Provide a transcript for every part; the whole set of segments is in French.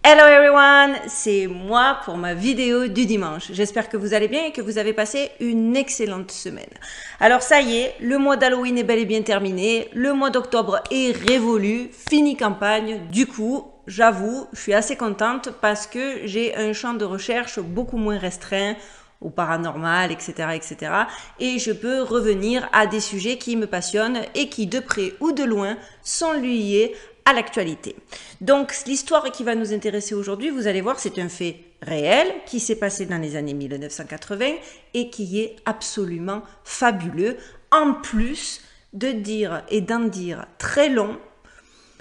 Hello everyone, c'est moi pour ma vidéo du dimanche. J'espère que vous allez bien et que vous avez passé une excellente semaine. Alors ça y est, le mois d'Halloween est bel et bien terminé, le mois d'octobre est révolu, fini campagne. Du coup, j'avoue, je suis assez contente parce que j'ai un champ de recherche beaucoup moins restreint au paranormal, etc., etc. Et je peux revenir à des sujets qui me passionnent et qui, de près ou de loin, sont liés à l'actualité. Donc, l'histoire qui va nous intéresser aujourd'hui, vous allez voir, c'est un fait réel qui s'est passé dans les années 1980 et qui est absolument fabuleux, en plus de dire et d'en dire très long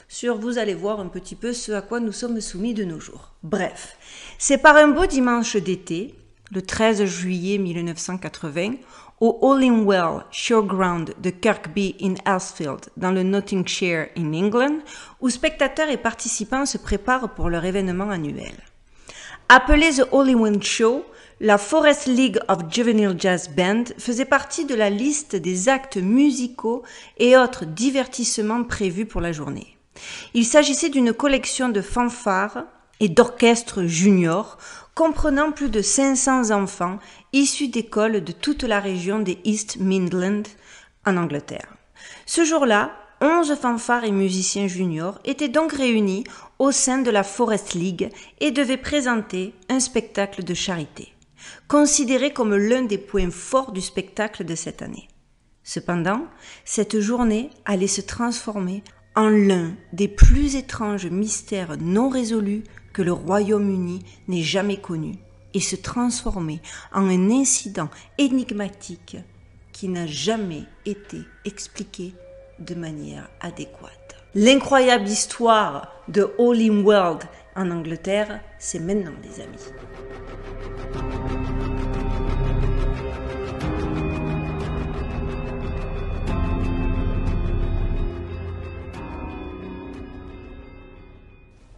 sur, vous allez voir un petit peu ce à quoi nous sommes soumis de nos jours. Bref, c'est par un beau dimanche d'été, le 13 juillet 1980, au Hollingwell Showground de Kirkby in Eastfield, dans le Nottinghamshire in England, où spectateurs et participants se préparent pour leur événement annuel. Appelé The Hollingwell Show, la Forest League of Juvenile Jazz Band faisait partie de la liste des actes musicaux et autres divertissements prévus pour la journée. Il s'agissait d'une collection de fanfares et d'orchestres juniors comprenant plus de 500 enfants issus d'écoles de toute la région des East Midlands en Angleterre. Ce jour-là, 11 fanfares et musiciens juniors étaient donc réunis au sein de la Forest League et devaient présenter un spectacle de charité, considéré comme l'un des points forts du spectacle de cette année. Cependant, cette journée allait se transformer en l'un des plus étranges mystères non résolus que le Royaume-Uni n'ait jamais connu et se transformer en un incident énigmatique qui n'a jamais été expliqué de manière adéquate. L'incroyable histoire de Hollingwell en Angleterre, c'est maintenant, les amis.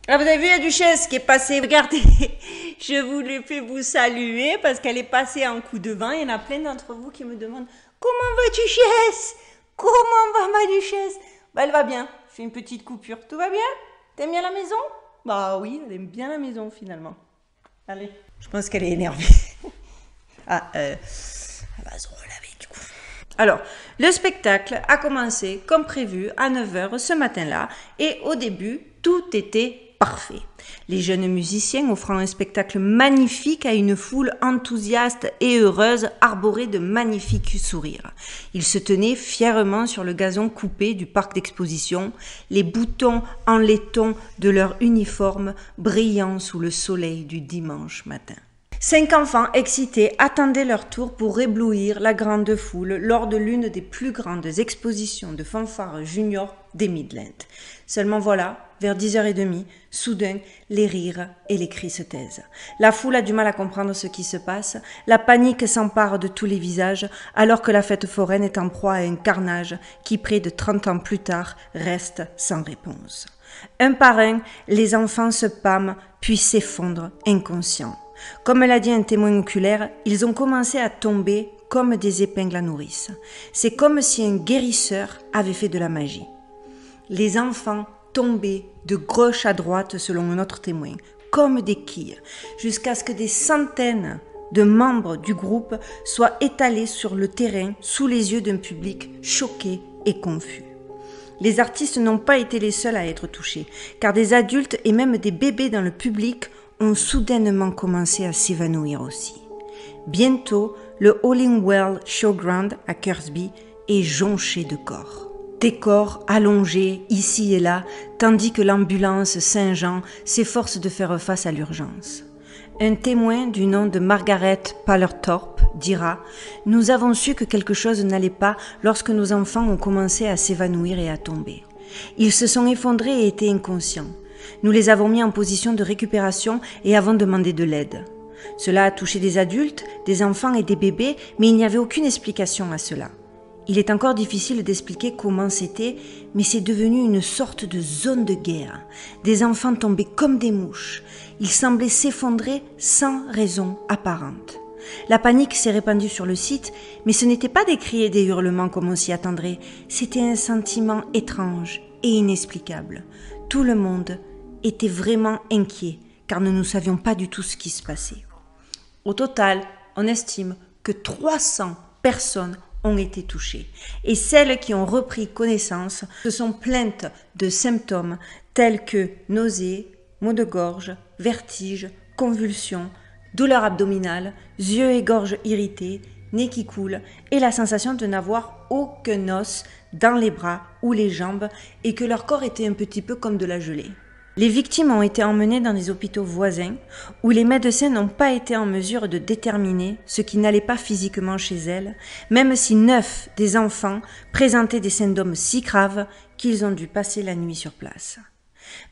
Ah, vous avez vu la duchesse qui est passée, regardez, je voulais vous saluer parce qu'elle est passée en coup de vent. Il y en a plein d'entre vous qui me demandent « Comment va duchesse? Comment va ma duchesse ?» Bah, elle va bien, je fais une petite coupure. Tout va bien? T'aimes bien la maison? Bah oui, elle aime bien la maison finalement. Allez, je pense qu'elle est énervée. Elle va se relaver du coup. Alors, le spectacle a commencé comme prévu à 9h ce matin-là et au début, tout était parfait. Les jeunes musiciens offrant un spectacle magnifique à une foule enthousiaste et heureuse, arborée de magnifiques sourires. Ils se tenaient fièrement sur le gazon coupé du parc d'exposition, les boutons en laiton de leur uniforme brillant sous le soleil du dimanche matin. 5 enfants excités attendaient leur tour pour éblouir la grande foule lors de l'une des plus grandes expositions de fanfares juniors des Midlands. Seulement voilà, vers 10h30, soudain, les rires et les cris se taisent. La foule a du mal à comprendre ce qui se passe, la panique s'empare de tous les visages, alors que la fête foraine est en proie à un carnage qui, près de 30 ans plus tard, reste sans réponse. Un par un, les enfants se pâment, puis s'effondrent, inconscients. Comme l'a dit un témoin oculaire, ils ont commencé à tomber comme des épingles à nourrice. C'est comme si un guérisseur avait fait de la magie. Les enfants tombaient de gauche à droite, selon un autre témoin, comme des quilles, jusqu'à ce que des centaines de membres du groupe soient étalés sur le terrain sous les yeux d'un public choqué et confus. Les artistes n'ont pas été les seuls à être touchés, car des adultes et même des bébés dans le public ont soudainement commencé à s'évanouir aussi. Bientôt, le Hollingwell Showground à Kirkby est jonché de corps. Des corps allongés ici et là, tandis que l'ambulance Saint-Jean s'efforce de faire face à l'urgence. Un témoin du nom de Margaret Pallerthorpe dira « Nous avons su que quelque chose n'allait pas lorsque nos enfants ont commencé à s'évanouir et à tomber. Ils se sont effondrés et étaient inconscients. Nous les avons mis en position de récupération et avons demandé de l'aide. Cela a touché des adultes, des enfants et des bébés, mais il n'y avait aucune explication à cela. Il est encore difficile d'expliquer comment c'était, mais c'est devenu une sorte de zone de guerre. Des enfants tombaient comme des mouches. Ils semblaient s'effondrer sans raison apparente. La panique s'est répandue sur le site, mais ce n'était pas des cris et des hurlements comme on s'y attendrait. C'était un sentiment étrange et inexplicable. Tout le monde était vraiment inquiet, car nous ne savions pas du tout ce qui se passait. Au total, on estime que 300 personnes ont été touchées et celles qui ont repris connaissance se sont plaintes de symptômes tels que nausées, maux de gorge, vertiges, convulsions, douleurs abdominales, yeux et gorge irrités, nez qui coule et la sensation de n'avoir aucun os dans les bras ou les jambes et que leur corps était un petit peu comme de la gelée. Les victimes ont été emmenées dans des hôpitaux voisins où les médecins n'ont pas été en mesure de déterminer ce qui n'allait pas physiquement chez elles, même si 9 des enfants présentaient des symptômes si graves qu'ils ont dû passer la nuit sur place.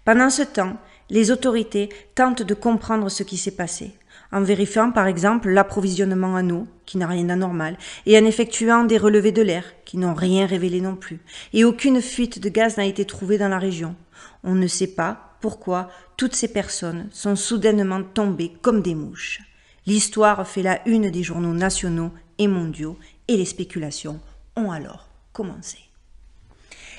Pendant ce temps, les autorités tentent de comprendre ce qui s'est passé, en vérifiant par exemple l'approvisionnement en eau, qui n'a rien d'anormal, et en effectuant des relevés de l'air, qui n'ont rien révélé non plus, et aucune fuite de gaz n'a été trouvée dans la région. On ne sait pas pourquoi toutes ces personnes sont soudainement tombées comme des mouches. L'histoire fait la une des journaux nationaux et mondiaux, et les spéculations ont alors commencé.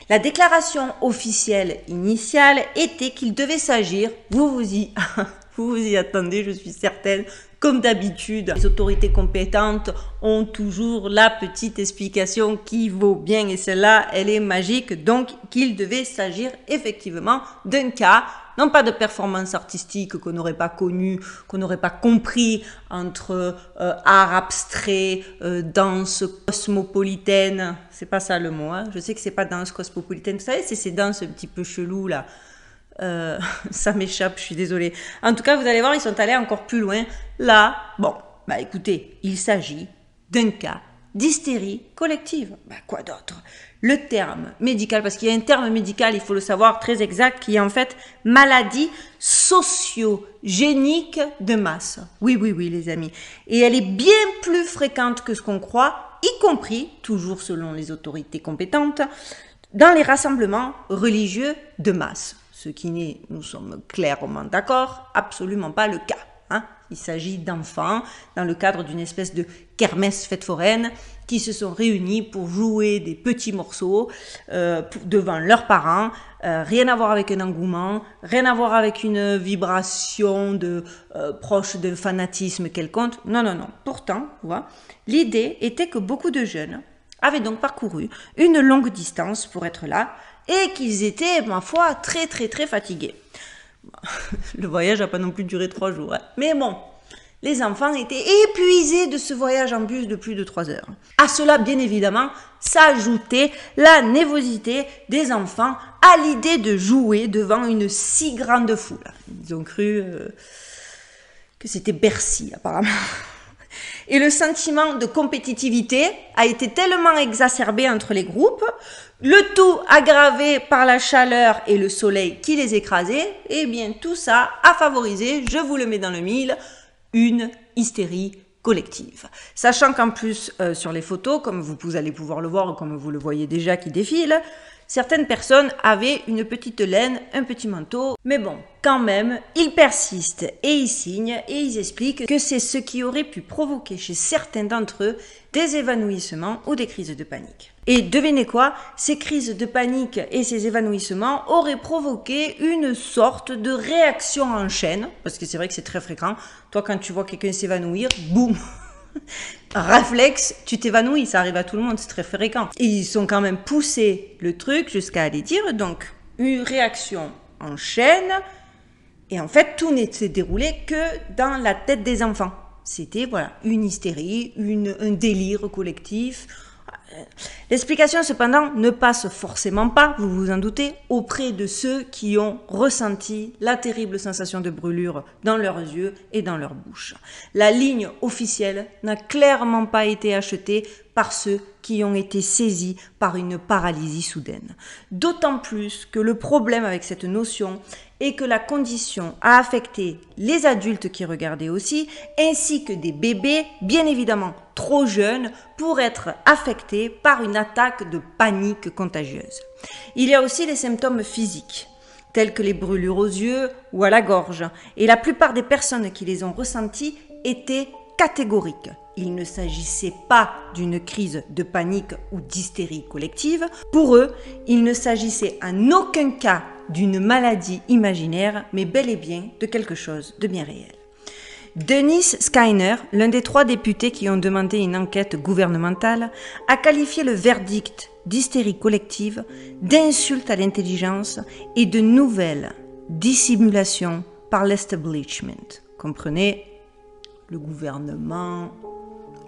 La déclaration officielle initiale était qu'il devait s'agir, vous vous y attendez, je suis certaine, comme d'habitude, les autorités compétentes ont toujours la petite explication qui vaut bien et celle-là, elle est magique, donc qu'il devait s'agir effectivement d'un cas, non pas de performance artistique qu'on n'aurait pas connue, qu'on n'aurait pas compris entre art abstrait, danse cosmopolitaine, c'est pas ça le mot, hein. Je sais que c'est pas danse cosmopolitaine, vous savez, c'est ces danses un petit peu cheloues là. Ça m'échappe, je suis désolée. En tout cas, vous allez voir, ils sont allés encore plus loin. Là, bon, bah écoutez, il s'agit d'un cas d'hystérie collective. Bah quoi d'autre? Le terme médical, parce qu'il y a un terme médical, il faut le savoir, très exact, qui est en fait maladie socio-génique de masse. Oui, les amis. Et elle est bien plus fréquente que ce qu'on croit, y compris, toujours selon les autorités compétentes, dans les rassemblements religieux de masse. Ce qui n'est, nous sommes clairement d'accord, absolument pas le cas. Hein. Il s'agit d'enfants dans le cadre d'une espèce de kermesse fête foraine qui se sont réunis pour jouer des petits morceaux devant leurs parents. Rien à voir avec un engouement, rien à voir avec une vibration proche d'un fanatisme quelconque. Non. Pourtant, tu vois, l'idée était que beaucoup de jeunes avaient donc parcouru une longue distance pour être là, et qu'ils étaient, ma foi, très fatigués. Le voyage n'a pas non plus duré 3 jours. Hein. Mais bon, les enfants étaient épuisés de ce voyage en bus de plus de 3 heures. À cela, bien évidemment, s'ajoutait la nervosité des enfants à l'idée de jouer devant une si grande foule. Ils ont cru que c'était Bercy, apparemment. Et le sentiment de compétitivité a été tellement exacerbé entre les groupes, le tout aggravé par la chaleur et le soleil qui les écrasait, et bien tout ça a favorisé, je vous le mets dans le mille, une hystérie collective. Sachant qu'en plus, sur les photos, comme vous allez pouvoir le voir, comme vous le voyez déjà qui défile, certaines personnes avaient une petite laine, un petit manteau, mais bon, quand même, ils persistent et ils signent et ils expliquent que c'est ce qui aurait pu provoquer chez certains d'entre eux des évanouissements ou des crises de panique. Et devinez quoi, ces crises de panique et ces évanouissements auraient provoqué une sorte de réaction en chaîne, parce que c'est vrai que c'est très fréquent. Toi, quand tu vois quelqu'un s'évanouir, boum, réflexe, tu t'évanouis, ça arrive à tout le monde, c'est très fréquent. Et ils sont quand même poussé le truc jusqu'à aller dire, donc, une réaction en chaîne, et en fait, tout ne s'est déroulé que dans la tête des enfants. C'était, voilà, une hystérie, un délire collectif. L'explication, cependant, ne passe forcément pas, vous vous en doutez, auprès de ceux qui ont ressenti la terrible sensation de brûlure dans leurs yeux et dans leur bouche. La ligne officielle n'a clairement pas été achetée par ceux qui ont été saisis par une paralysie soudaine. D'autant plus que le problème avec cette notion est que la condition a affecté les adultes qui regardaient aussi, ainsi que des bébés, bien évidemment trop jeunes, pour être affectés par une attaque de panique contagieuse. Il y a aussi les symptômes physiques, tels que les brûlures aux yeux ou à la gorge, et la plupart des personnes qui les ont ressentis étaient catégoriques. Il ne s'agissait pas d'une crise de panique ou d'hystérie collective. Pour eux, il ne s'agissait en aucun cas d'une maladie imaginaire, mais bel et bien de quelque chose de bien réel. Dennis Skinner, l'un des 3 députés qui ont demandé une enquête gouvernementale, a qualifié le verdict d'hystérie collective, d'insulte à l'intelligence et de nouvelle dissimulation par l'establishment. Comprenez, le gouvernement,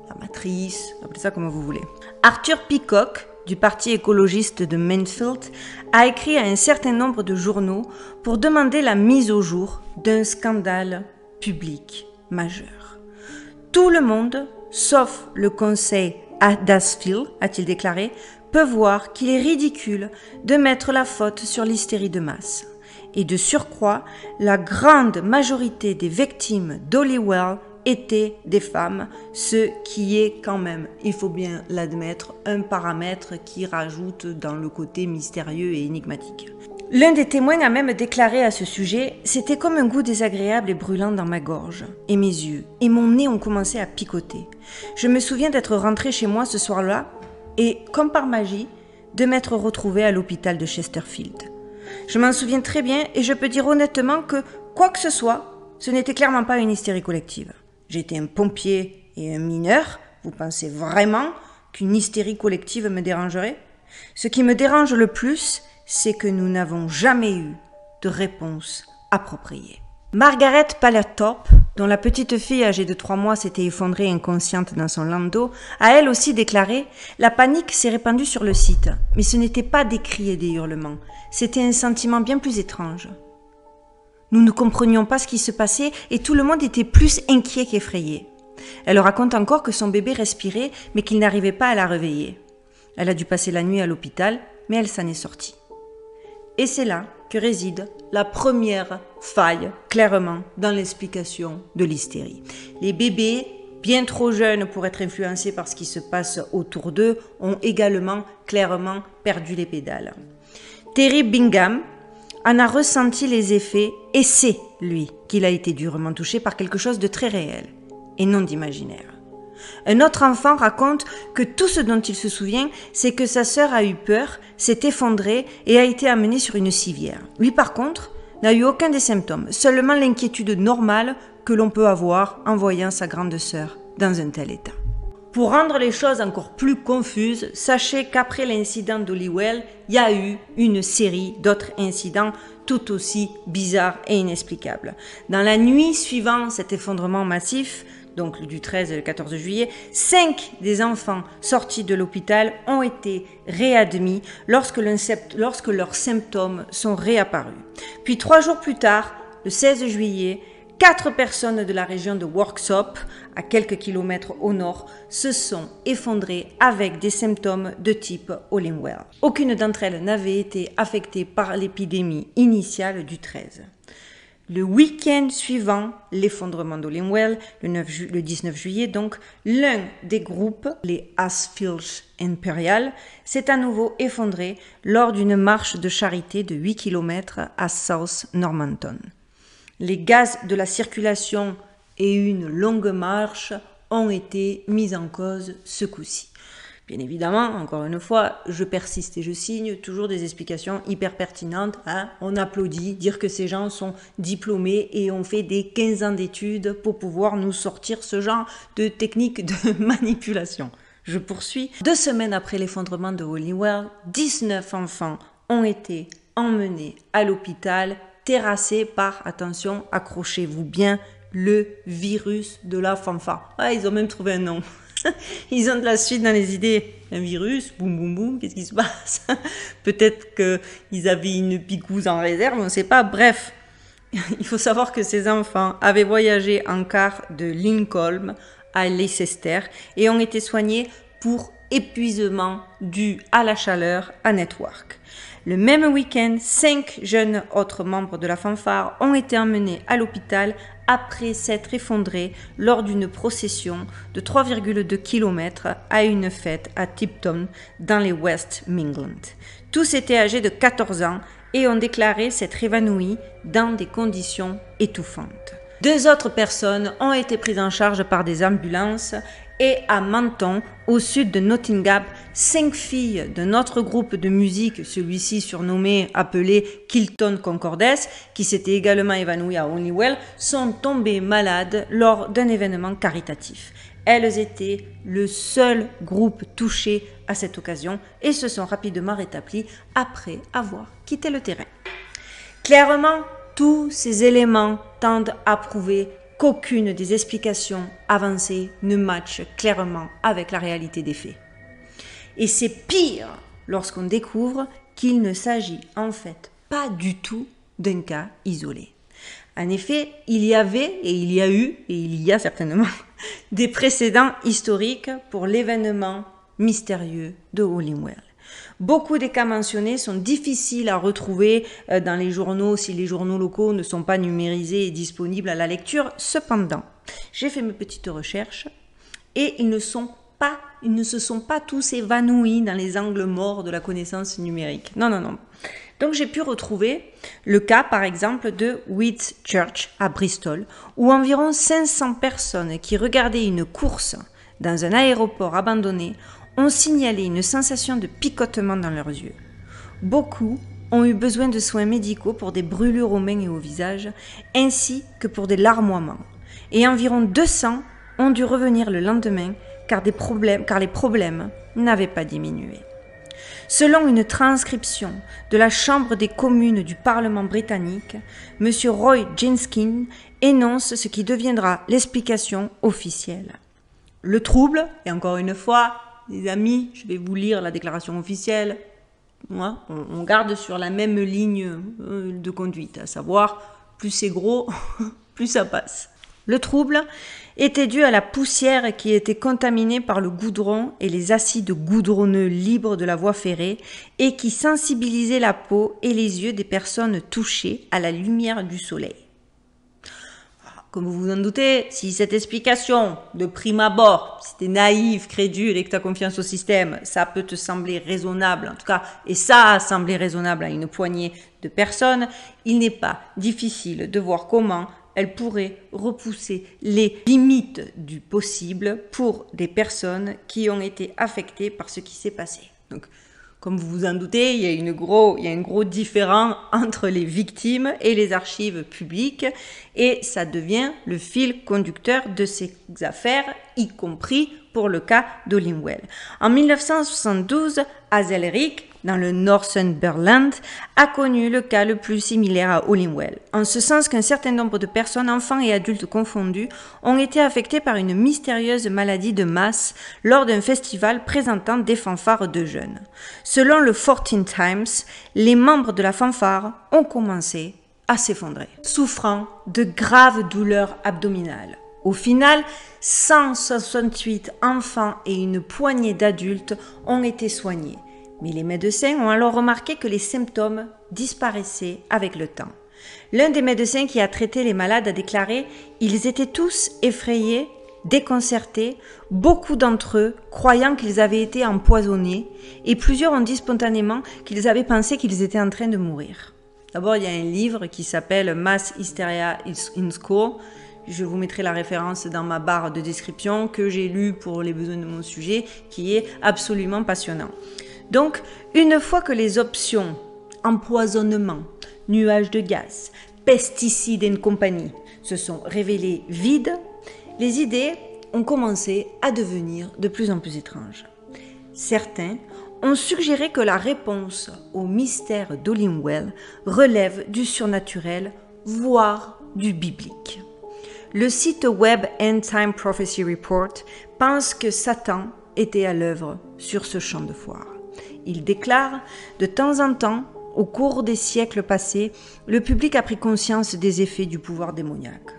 la matrice, appelez ça comme vous voulez. Arthur Peacock, du parti écologiste de Mansfield, a écrit à un certain nombre de journaux pour demander la mise au jour d'un scandale public majeur. Tout le monde, sauf le conseil Huddersfield, a-t-il déclaré, peut voir qu'il est ridicule de mettre la faute sur l'hystérie de masse. Et de surcroît, la grande majorité des victimes d'Holywell étaient des femmes, ce qui est quand même, il faut bien l'admettre, un paramètre qui rajoute dans le côté mystérieux et énigmatique. L'un des témoins a même déclaré à ce sujet « C'était comme un goût désagréable et brûlant dans ma gorge, et mes yeux, et mon nez ont commencé à picoter. Je me souviens d'être rentré chez moi ce soir-là, et, comme par magie, de m'être retrouvé à l'hôpital de Chesterfield. Je m'en souviens très bien, et je peux dire honnêtement que, quoi que ce soit, ce n'était clairement pas une hystérie collective. J'étais un pompier et un mineur, vous pensez vraiment qu'une hystérie collective me dérangerait ? Ce qui me dérange le plus, c'est que nous n'avons jamais eu de réponse appropriée. Margaret Pallerthorpe, dont la petite fille âgée de 3 mois s'était effondrée inconsciente dans son landau, a elle aussi déclaré « La panique s'est répandue sur le site, mais ce n'était pas des cris et des hurlements, c'était un sentiment bien plus étrange. Nous ne comprenions pas ce qui se passait et tout le monde était plus inquiet qu'effrayé. Elle raconte encore que son bébé respirait, mais qu'il n'arrivait pas à la réveiller. Elle a dû passer la nuit à l'hôpital, mais elle s'en est sortie. Et c'est là que réside la première faille, clairement, dans l'explication de l'hystérie. Les bébés, bien trop jeunes pour être influencés par ce qui se passe autour d'eux, ont également clairement perdu les pédales. Terry Bingham en a ressenti les effets et c'est, lui, qu'il a été durement touché par quelque chose de très réel et non d'imaginaire. Un autre enfant raconte que tout ce dont il se souvient, c'est que sa sœur a eu peur, s'est effondrée et a été amenée sur une civière. Lui, par contre, n'a eu aucun des symptômes, seulement l'inquiétude normale que l'on peut avoir en voyant sa grande sœur dans un tel état. Pour rendre les choses encore plus confuses, sachez qu'après l'incident d'Holywell, il y a eu une série d'autres incidents tout aussi bizarres et inexplicables. Dans la nuit suivant cet effondrement massif, donc du 13 et le 14 juillet, 5 des enfants sortis de l'hôpital ont été réadmis lorsque leurs symptômes sont réapparus. Puis 3 jours plus tard, le 16 juillet, 4 personnes de la région de Worksop, à quelques kilomètres au nord, se sont effondrées avec des symptômes de type Holywell. Aucune d'entre elles n'avait été affectée par l'épidémie initiale du 13. Le week-end suivant l'effondrement d'Holywell, le 19 juillet donc, l'un des groupes, les Asfield Imperial, s'est à nouveau effondré lors d'une marche de charité de 8 km à South Normanton. Les gaz de la circulation et une longue marche ont été mis en cause ce coup-ci. Bien évidemment, encore une fois, je persiste et je signe toujours des explications hyper pertinentes. On applaudit, dire que ces gens sont diplômés et ont fait des 15 ans d'études pour pouvoir nous sortir ce genre de techniques de manipulation. Je poursuis. 2 semaines après l'effondrement de Holywell, 19 enfants ont été emmenés à l'hôpital, terrassés par, attention, accrochez-vous bien, le virus de la fanfare. Ils ont même trouvé un nom. Ils ont de la suite dans les idées. Un virus, boum boum boum, qu'est-ce qui se passe? Peut-être qu'ils avaient une picouse en réserve, on ne sait pas. Bref, il faut savoir que ces enfants avaient voyagé en car de Lincoln à Leicester et ont été soignés pour épuisement dû à la chaleur à Newark. Le même week-end, 5 jeunes autres membres de la fanfare ont été emmenés à l'hôpital après s'être effondrés lors d'une procession de 3,2 km à une fête à Tipton dans les West Midlands. Tous étaient âgés de 14 ans et ont déclaré s'être évanouis dans des conditions étouffantes. 2 autres personnes ont été prises en charge par des ambulances et à Menton, au sud de Nottingham, 5 filles d'un autre groupe de musique, celui-ci surnommé, appelé Kilton Concordes, qui s'était également évanoui à Holywell, sont tombées malades lors d'un événement caritatif. Elles étaient le seul groupe touché à cette occasion et se sont rapidement rétablies après avoir quitté le terrain. Clairement, tous ces éléments tendent à prouver qu'aucune des explications avancées ne matche clairement avec la réalité des faits. Et c'est pire lorsqu'on découvre qu'il ne s'agit en fait pas du tout d'un cas isolé. En effet, il y avait et il y a eu, et il y a certainement, des précédents historiques pour l'événement mystérieux de Holywell. Beaucoup des cas mentionnés sont difficiles à retrouver dans les journaux si les journaux locaux ne sont pas numérisés et disponibles à la lecture. Cependant, j'ai fait mes petites recherches et ils ne se sont pas tous évanouis dans les angles morts de la connaissance numérique. Non. Donc j'ai pu retrouver le cas par exemple de Whitchurch à Bristol où environ 500 personnes qui regardaient une course dans un aéroport abandonné ont signalé une sensation de picotement dans leurs yeux. Beaucoup ont eu besoin de soins médicaux pour des brûlures aux mains et au visage, ainsi que pour des larmoiements. Et environ 200 ont dû revenir le lendemain car les problèmes n'avaient pas diminué. Selon une transcription de la Chambre des communes du Parlement britannique, M. Roy Jenkins énonce ce qui deviendra l'explication officielle. Le trouble, et encore une fois, les amis, je vais vous lire la déclaration officielle. On garde sur la même ligne de conduite, à savoir, plus c'est gros, plus ça passe. Le trouble était dû à la poussière qui était contaminée par le goudron et les acides goudronneux libres de la voie ferrée et qui sensibilisaient la peau et les yeux des personnes touchées à la lumière du soleil. Comme vous vous en doutez, si cette explication, de prime abord, si t'es naïf, crédule et que t'as confiance au système, ça peut te sembler raisonnable, en tout cas, et ça a semblé raisonnable à une poignée de personnes, il n'est pas difficile de voir comment elle pourrait repousser les limites du possible pour des personnes qui ont été affectées par ce qui s'est passé. Donc, comme vous vous en doutez, il y a un gros différent entre les victimes et les archives publiques et ça devient le fil conducteur de ces affaires, y compris pour le cas d'Holywell. En 1972, Hazelrigg, dans le Northumberland, a connu le cas le plus similaire à Holywell, en ce sens qu'un certain nombre de personnes, enfants et adultes confondus, ont été affectées par une mystérieuse maladie de masse lors d'un festival présentant des fanfares de jeunes. Selon le 14 Times, les membres de la fanfare ont commencé à s'effondrer, souffrant de graves douleurs abdominales. Au final, 168 enfants et une poignée d'adultes ont été soignés. Mais les médecins ont alors remarqué que les symptômes disparaissaient avec le temps. L'un des médecins qui a traité les malades a déclaré « Ils étaient tous effrayés, déconcertés, beaucoup d'entre eux croyant qu'ils avaient été empoisonnés et plusieurs ont dit spontanément qu'ils avaient pensé qu'ils étaient en train de mourir. » D'abord, il y a un livre qui s'appelle « Mass Hysteria in School ». Je vous mettrai la référence dans ma barre de description que j'ai lu pour les besoins de mon sujet, qui est absolument passionnant. Donc, une fois que les options empoisonnement, nuages de gaz, pesticides et compagnie se sont révélées vides, les idées ont commencé à devenir de plus en plus étranges. Certains ont suggéré que la réponse au mystère d'Holywell relève du surnaturel, voire du biblique. Le site web End Time Prophecy Report pense que Satan était à l'œuvre sur ce champ de foire. Il déclare « De temps en temps, au cours des siècles passés, le public a pris conscience des effets du pouvoir démoniaque.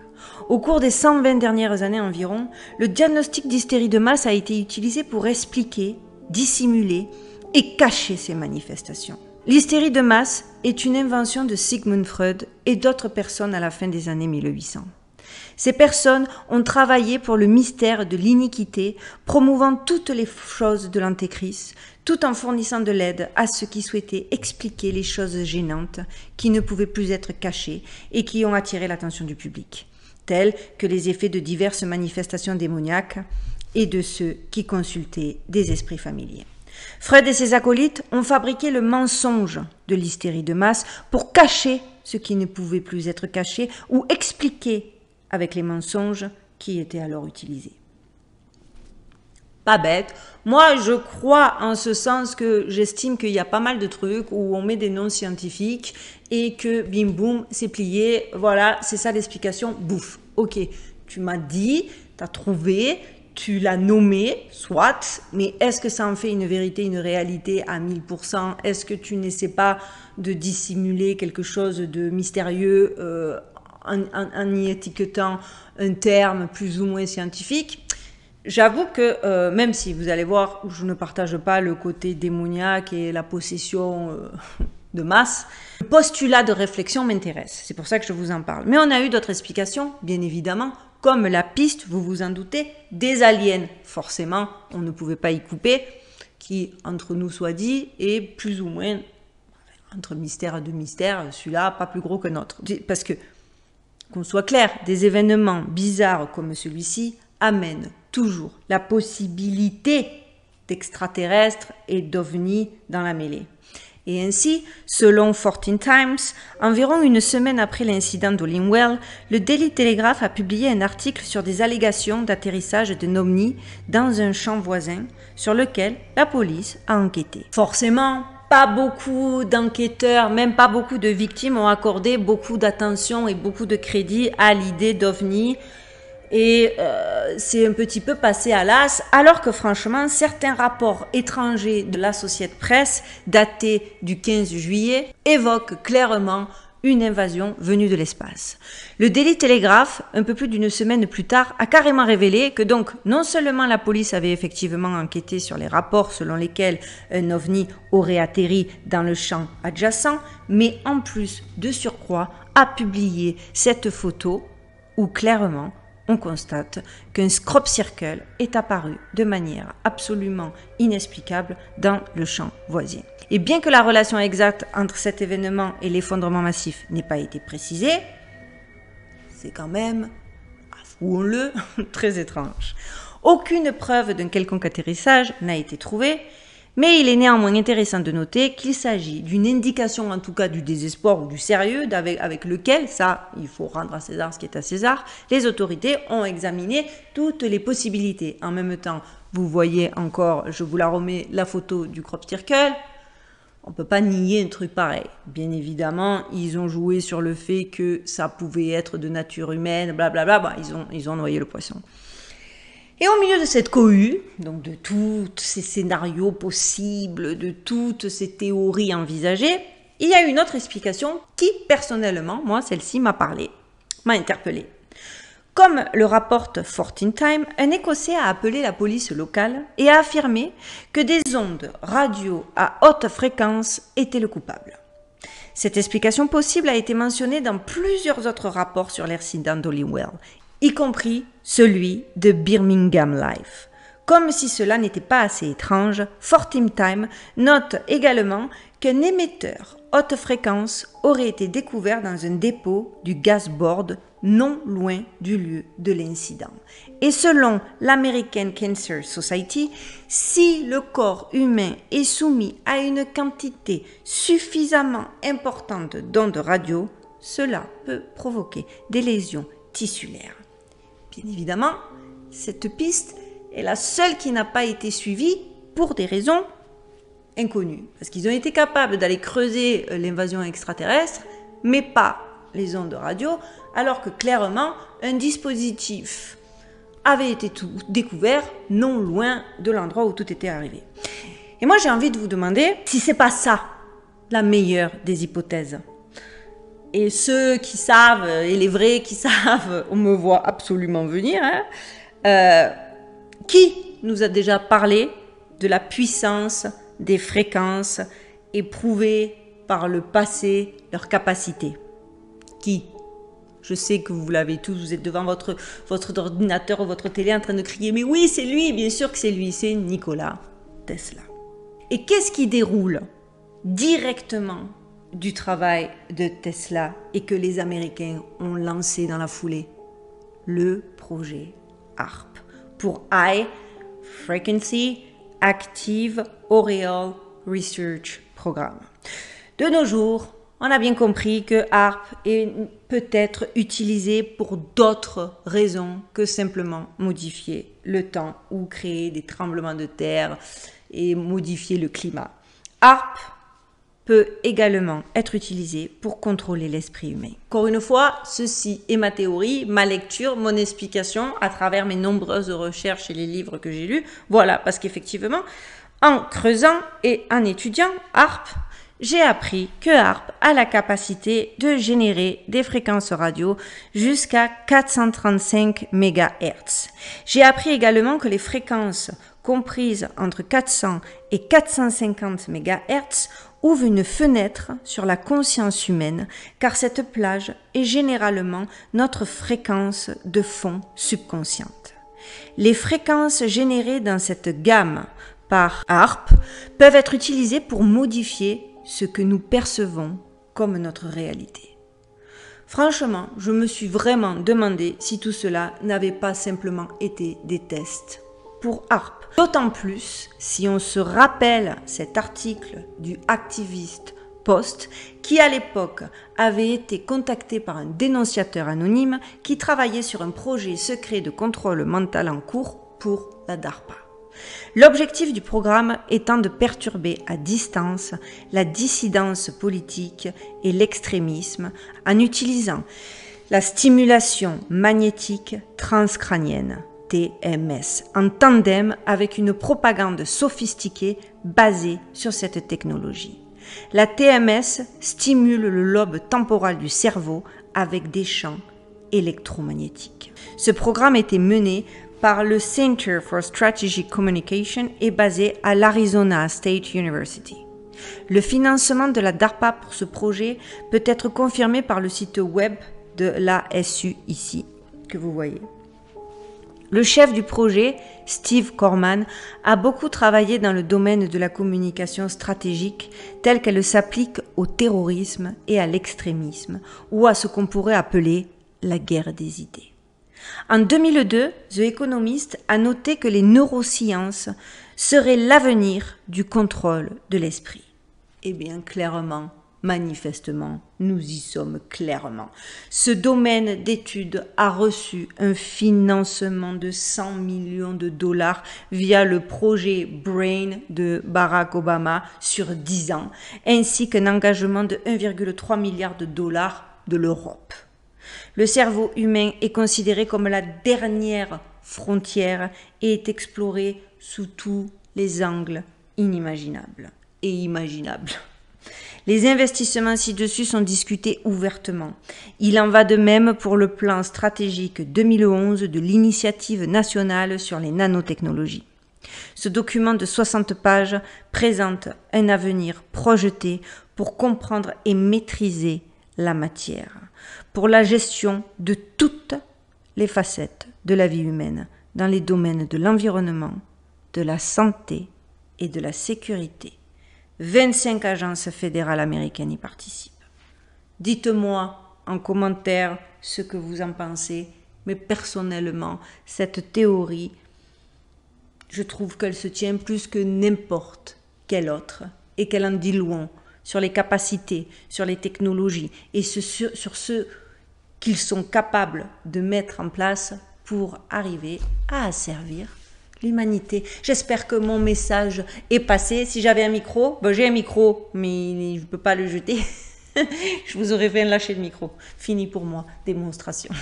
Au cours des 120 dernières années environ, le diagnostic d'hystérie de masse a été utilisé pour expliquer, dissimuler et cacher ces manifestations. L'hystérie de masse est une invention de Sigmund Freud et d'autres personnes à la fin des années 1800. Ces personnes ont travaillé pour le mystère de l'iniquité, promouvant toutes les choses de l'antéchrist, tout en fournissant de l'aide à ceux qui souhaitaient expliquer les choses gênantes qui ne pouvaient plus être cachées et qui ont attiré l'attention du public, tels que les effets de diverses manifestations démoniaques, et de ceux qui consultaient des esprits familiers. Freud et ses acolytes ont fabriqué le mensonge de l'hystérie de masse pour cacher ce qui ne pouvait plus être caché ou expliquer avec les mensonges qui étaient alors utilisés. Pas bête. Moi, je crois en ce sens que j'estime qu'il y a pas mal de trucs où on met des noms scientifiques et que bim boum, c'est plié. Voilà, c'est ça l'explication. Bouf. Ok, tu m'as dit, tu as trouvé, tu l'as nommé, soit, mais est-ce que ça en fait une vérité, une réalité à 1000%? Est-ce que tu n'essaies pas de dissimuler quelque chose de mystérieux en y étiquetant un terme plus ou moins scientifique? J'avoue que même si vous allez voir, je ne partage pas le côté démoniaque et la possession de masse, le postulat de réflexion m'intéresse. C'est pour ça que je vous en parle. Mais on a eu d'autres explications, bien évidemment, comme la piste, vous vous en doutez, des aliens. Forcément, on ne pouvait pas y couper, qui, entre nous soit dit, est plus ou moins, entre mystère et deux mystères, celui-là, pas plus gros que notre. Parce que, qu'on soit clair, des événements bizarres comme celui-ci amènent toujours la possibilité d'extraterrestres et d'ovnis dans la mêlée. Et ainsi, selon 14 Times, environ une semaine après l'incident d'Holingwell, le Daily Telegraph a publié un article sur des allégations d'atterrissage d'un ovni dans un champ voisin sur lequel la police a enquêté. Forcément, pas beaucoup d'enquêteurs, même pas beaucoup de victimes ont accordé beaucoup d'attention et beaucoup de crédit à l'idée d'ovni. Et c'est un petit peu passé à l'as, alors que franchement, certains rapports étrangers de l'Associated Press, datés du 15 juillet, évoquent clairement une invasion venue de l'espace. Le Daily Telegraph, un peu plus d'une semaine plus tard, a carrément révélé que donc non seulement la police avait effectivement enquêté sur les rapports selon lesquels un ovni aurait atterri dans le champ adjacent, mais en plus de surcroît a publié cette photo où clairement on constate qu'un crop circle est apparu de manière absolument inexplicable dans le champ voisin. Et bien que la relation exacte entre cet événement et l'effondrement massif n'ait pas été précisée, c'est quand même, avouons-le, très étrange. Aucune preuve d'un quelconque atterrissage n'a été trouvée, mais il est néanmoins intéressant de noter qu'il s'agit d'une indication, en tout cas du désespoir ou du sérieux avec lequel, ça, il faut rendre à César ce qui est à César, les autorités ont examiné toutes les possibilités. En même temps, vous voyez encore, je vous la remets, la photo du crop circle. On ne peut pas nier un truc pareil. Bien évidemment, ils ont joué sur le fait que ça pouvait être de nature humaine, blablabla. Bah, ils ont noyé le poisson. Et au milieu de cette cohue, donc de tous ces scénarios possibles, de toutes ces théories envisagées, il y a une autre explication qui, personnellement, moi, celle-ci m'a interpellée. Comme le rapporte 14 Times, un Écossais a appelé la police locale et a affirmé que des ondes radio à haute fréquence étaient le coupable. Cette explication possible a été mentionnée dans plusieurs autres rapports sur l'incident d'Holingwell, y compris celui de Birmingham Live. Comme si cela n'était pas assez étrange, 14 Times note également qu'un émetteur haute fréquence aurait été découvert dans un dépôt du gas board non loin du lieu de l'incident. Et selon l'American Cancer Society, si le corps humain est soumis à une quantité suffisamment importante d'ondes radio, cela peut provoquer des lésions tissulaires. Bien évidemment, cette piste est la seule qui n'a pas été suivie pour des raisons inconnues. Parce qu'ils ont été capables d'aller creuser l'invasion extraterrestre, mais pas les ondes radio, alors que clairement, un dispositif avait été découvert non loin de l'endroit où tout était arrivé. Et moi, j'ai envie de vous demander si c'est pas ça la meilleure des hypothèses. Et ceux qui savent, et les vrais qui savent, on me voit absolument venir, qui nous a déjà parlé de la puissance des fréquences éprouvées par le passé, leur capacité? Qui? Je sais que vous l'avez tous, vous êtes devant votre ordinateur ou votre télé en train de crier « Mais oui, c'est lui, bien sûr que c'est lui, c'est Nikola Tesla ». Et qu'est-ce qui déroule directement du travail de Tesla et que les Américains ont lancé dans la foulée? Le projet HARP, pour High Frequency Active Aureal Research Program. De nos jours, on a bien compris que HAARP peut être utilisé pour d'autres raisons que simplement modifier le temps ou créer des tremblements de terre et modifier le climat. HAARP peut également être utilisé pour contrôler l'esprit humain. Encore une fois, ceci est ma théorie, ma lecture, mon explication à travers mes nombreuses recherches et les livres que j'ai lus. Voilà, parce qu'effectivement, en creusant et en étudiant HAARP, j'ai appris que HAARP a la capacité de générer des fréquences radio jusqu'à 435 MHz. J'ai appris également que les fréquences comprises entre 400 et 450 MHz ouvrent une fenêtre sur la conscience humaine, car cette plage est généralement notre fréquence de fond subconsciente. Les fréquences générées dans cette gamme par HAARP peuvent être utilisées pour modifier ce que nous percevons comme notre réalité. Franchement, je me suis vraiment demandé si tout cela n'avait pas simplement été des tests pour HAARP. D'autant plus si on se rappelle cet article du activiste Post qui à l'époque avait été contacté par un dénonciateur anonyme qui travaillait sur un projet secret de contrôle mental en cours pour la DARPA. L'objectif du programme étant de perturber à distance la dissidence politique et l'extrémisme en utilisant la stimulation magnétique transcrânienne, TMS, en tandem avec une propagande sophistiquée basée sur cette technologie. La TMS stimule le lobe temporal du cerveau avec des champs électromagnétiques. Ce programme était mené par le Center for Strategic Communication et basé à l'Arizona State University. Le financement de la DARPA pour ce projet peut être confirmé par le site web de l'ASU ici, que vous voyez. Le chef du projet, Steve Corman, a beaucoup travaillé dans le domaine de la communication stratégique telle qu'elle s'applique au terrorisme et à l'extrémisme, ou à ce qu'on pourrait appeler la guerre des idées. En 2002, The Economist a noté que les neurosciences seraient l'avenir du contrôle de l'esprit. Eh bien, clairement, manifestement, nous y sommes clairement. Ce domaine d'études a reçu un financement de 100 millions de dollars via le projet BRAIN de Barack Obama sur 10 ans, ainsi qu'un engagement de 1,3 milliard de dollars de l'Europe. Le cerveau humain est considéré comme la dernière frontière et est exploré sous tous les angles inimaginables et imaginables. Les investissements ci-dessus sont discutés ouvertement. Il en va de même pour le plan stratégique 2011 de l'Initiative nationale sur les nanotechnologies. Ce document de 60 pages présente un avenir projeté pour comprendre et maîtriser la matière, pour la gestion de toutes les facettes de la vie humaine dans les domaines de l'environnement, de la santé et de la sécurité. 25 agences fédérales américaines y participent. Dites-moi en commentaire ce que vous en pensez, mais personnellement, cette théorie, je trouve qu'elle se tient plus que n'importe quelle autre et qu'elle en dit long sur les capacités, sur les technologies et sur ce qu'ils sont capables de mettre en place pour arriver à asservir l'humanité. J'espère que mon message est passé. Si j'avais un micro, j'ai un micro, mais je ne peux pas le jeter. Je vous aurais fait lâcher le micro. Fini pour moi, démonstration.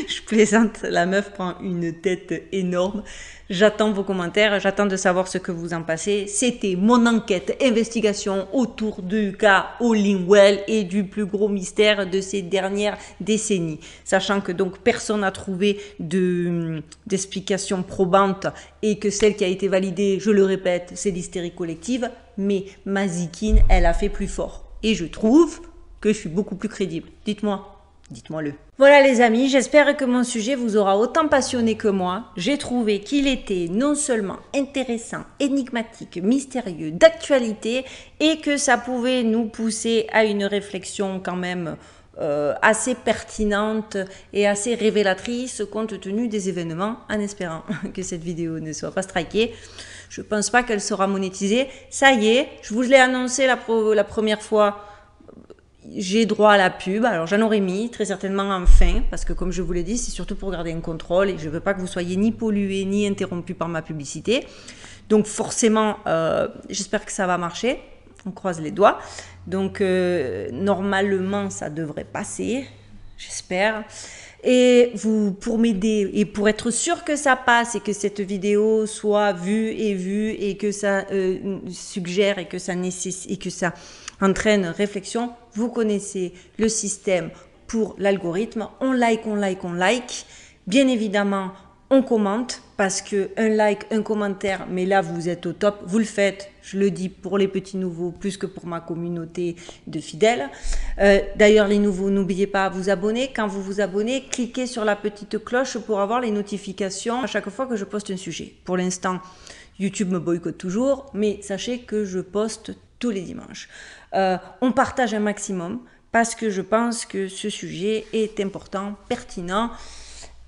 Je plaisante, la meuf prend une tête énorme. J'attends vos commentaires, j'attends de savoir ce que vous en pensez. C'était mon enquête, investigation autour du cas Hollingwell et du plus gros mystère de ces dernières décennies. Sachant que donc personne n'a trouvé d'explication probante et que celle qui a été validée, je le répète, c'est l'hystérie collective. Mais Mazikine, elle a fait plus fort. Et je trouve que je suis beaucoup plus crédible. Dites-moi-le. Voilà les amis, j'espère que mon sujet vous aura autant passionné que moi. J'ai trouvé qu'il était non seulement intéressant, énigmatique, mystérieux, d'actualité et que ça pouvait nous pousser à une réflexion quand même assez pertinente et assez révélatrice compte tenu des événements, en espérant que cette vidéo ne soit pas strikée. Je pense pas qu'elle sera monétisée. Ça y est, je vous l'ai annoncé la première fois, j'ai droit à la pub. Alors j'en aurais mis très certainement en fin, parce que comme je vous l'ai dit, c'est surtout pour garder un contrôle et je veux pas que vous soyez ni pollués ni interrompus par ma publicité. Donc forcément, j'espère que ça va marcher. On croise les doigts. Donc normalement, ça devrait passer, j'espère. Et vous, pour m'aider et pour être sûr que ça passe et que cette vidéo soit vue et que ça suggère et que ça nécessite et que ça entraîne réflexion, vous connaissez le système pour l'algorithme. On like, on like, on like. Bien évidemment, on commente parce que un like, un commentaire, mais là vous êtes au top, vous le faites, je le dis pour les petits nouveaux plus que pour ma communauté de fidèles. D'ailleurs les nouveaux, n'oubliez pas à vous abonner. Quand vous vous abonnez, cliquez sur la petite cloche pour avoir les notifications à chaque fois que je poste un sujet. Pour l'instant, YouTube me boycotte toujours, mais sachez que je poste tous les dimanches. On partage un maximum parce que je pense que ce sujet est important, pertinent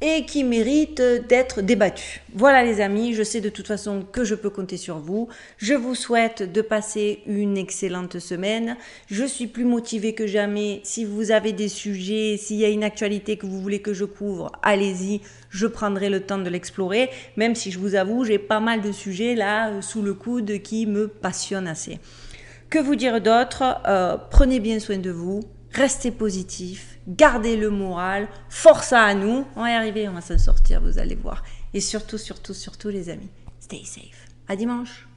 et qui mérite d'être débattu. Voilà les amis, je sais de toute façon que je peux compter sur vous. Je vous souhaite de passer une excellente semaine. Je suis plus motivée que jamais. Si vous avez des sujets, s'il y a une actualité que vous voulez que je couvre, allez-y, je prendrai le temps de l'explorer. Même si je vous avoue, j'ai pas mal de sujets là sous le coude qui me passionnent assez. Que vous dire d'autre? Prenez bien soin de vous. Restez positif, gardez le moral, force à nous, on va y arriver, on va s'en sortir, vous allez voir. Et surtout, surtout, surtout les amis, stay safe. À dimanche.